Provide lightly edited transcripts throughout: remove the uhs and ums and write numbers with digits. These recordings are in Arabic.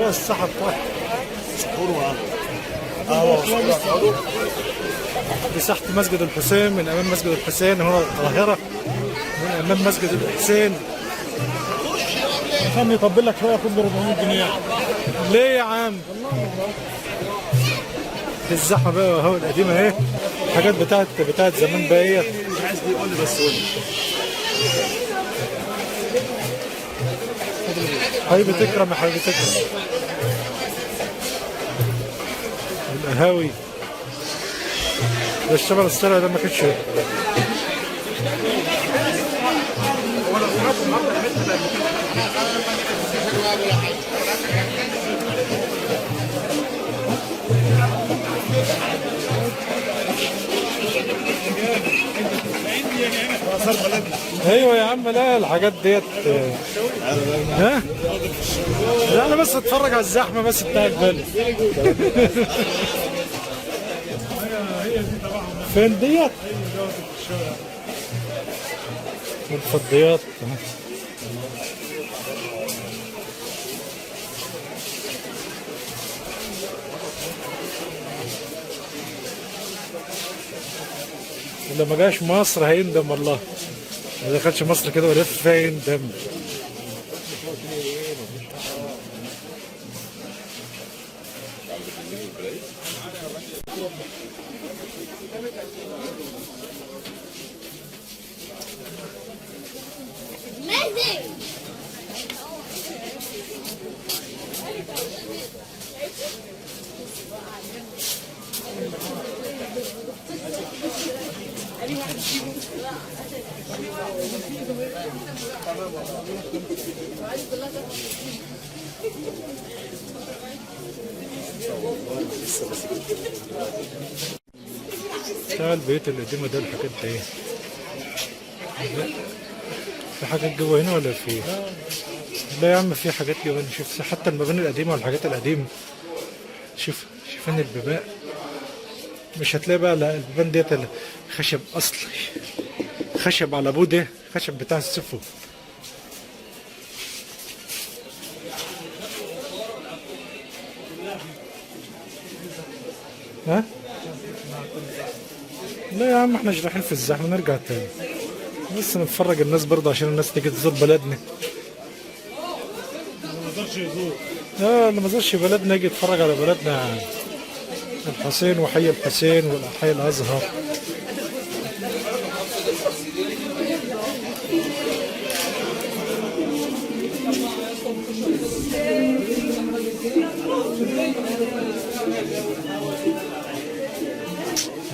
هو الساحه بتاعته. دي ساحه مسجد الحسين، من امام مسجد الحسين هنا القاهره، من امام مسجد الحسين. عشان يطبل لك شويه كل 400 جنيه. ليه يا عم؟ الزحمه بقى اهو القديمه اهي، حاجات بتاعت زمان بقى ايه. مش عايز دي قول لي بس قول لي. حبيبي تكرم يا حبيبي تكرم. القهاوي ده الشبل السرع ده ما كانش. ايوه يا عم، لا الحاجات ديت. ها؟ لا انا بس اتفرج على الزحمه بس بتاعت بالي. فين ديت؟ الفضيات. اللي ما جاش مصر هيندم والله. ما دخلش مصر كده ولف فيها يندم. بتاع البيوت القديمة ده الحاجات دي ايه؟ في حاجات جوه هنا ولا في؟ لا يا عم في حاجات جوه هنا. شوف حتى المباني القديمة والحاجات القديمة. شوف هنا البيبان. مش هتلاقي بقى البيبان ديت خشب اصلي، خشب على ابوه، ده خشب بتاع السفو. ها؟ لا يا عم احنا مش رايحين في الزحمه، نرجع تاني بس نتفرج الناس برضه عشان الناس تيجي تزور بلدنا. ما يقدرش يزور. لا اللي ما زارش بلدنا يجي يتفرج على بلدنا. الحسين وحي الحسين والحي الازهر.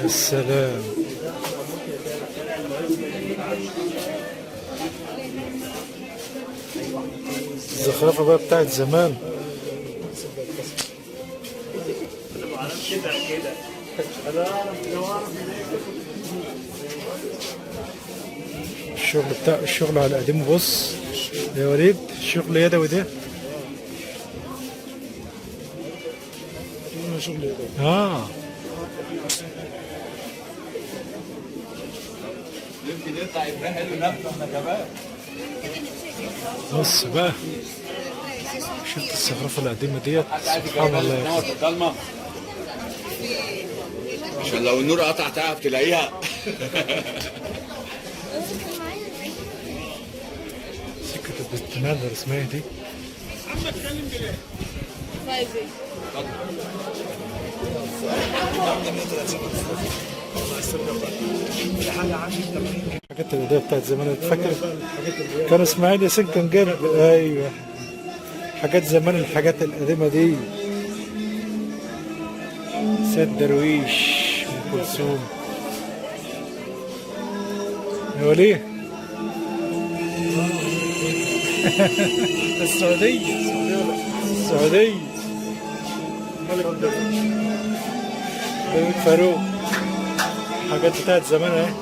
السلام. الزخرفة بقى بتاعت زمان. الشغل على قديمه. بص يا وليد، الشغل يدوي ده. شغل يدوي. يمكن يطلع يبقى حلو نفسه احنا كمان. بص بقى، شفت الزخرفة القديمة ديت؟ سبحان الله يا أخي. ضلمه عشان لو النور قطع تعرف تلاقيها. سكة البستنال اسمها دي. الحاجات القديمة بتاعت زمان فاكر؟ كان اسماعيل ياسين كان جايب. ايوه حاجات زمان، الحاجات القديمة دي. سيد درويش، ام كلثوم. يا وليه السعودية الملك فاروق. حاجات بتاعت زمان اهي.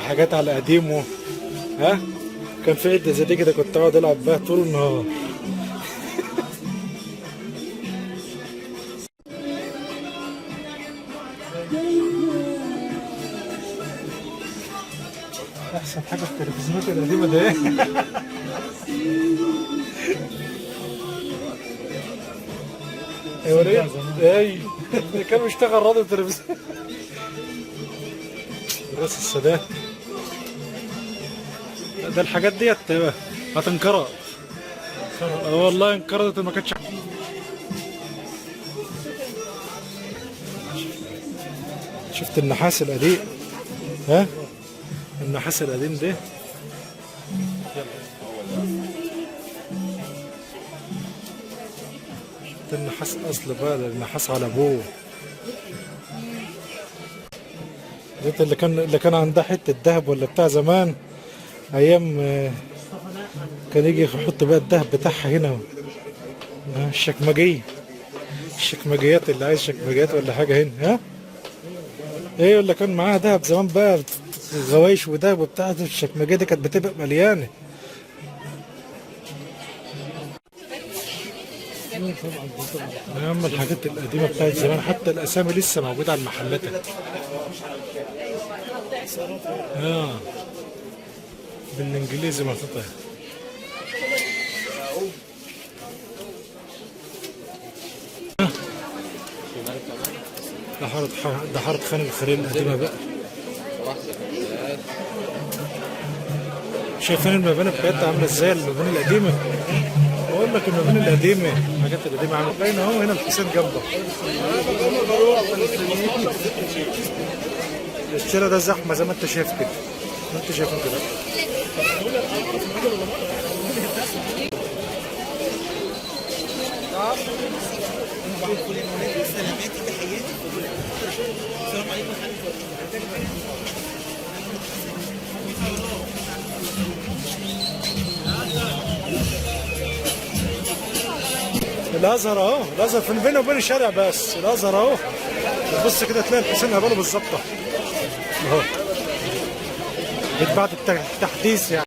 حاجات على قديمه. ها كان في عده زي دي كده كنت اقعد العب بيها طول النهار. احسن حاجه في التلفزيونات القديمه ده ايه؟ اي كان بيشتغل راديو تلفزيون. راس السادات ده الحاجات ديت هتنقرض. والله انقرضت ما كانتش. شفت النحاس القديم؟ ها النحاس القديم ده ده النحاس اصل بقى، ده النحاس على ابوه. ده اللي كان عندها حته ذهب ولا بتاع زمان ايام، كان يجي يحط بقى الذهب بتاعها هنا. الشكمجيه، الشكمجيات اللي عايز شكمجيات ولا حاجه هنا. ها ايه ولا كان معاها ذهب زمان بقى، غوايش وذهب وبتاع. الشكمجيه دي كانت بتبقى مليانه. يا عم الحاجات القديمه بتاعت زمان حتى الاسامي لسه موجوده على المحلات. بالانجليزي محطوطه. ده حارة خان الخليل القديمه بقى. شايفين المباني بتاعتها عامله ازاي؟ المباني القديمه، بقول لك المباني القديمه، الحاجات القديمه عامله باينه اهو. هنا الحسين جنبه. الشارع ده زحمه زي ما انت شايف كده، ما انت شايف كده. الازهر اهو، الازهر في بينه وبين الشارع بس. الازهر اهو، بص كده تلاقي الحسين قبله بالظبط اهو، بعد التحديث يعني.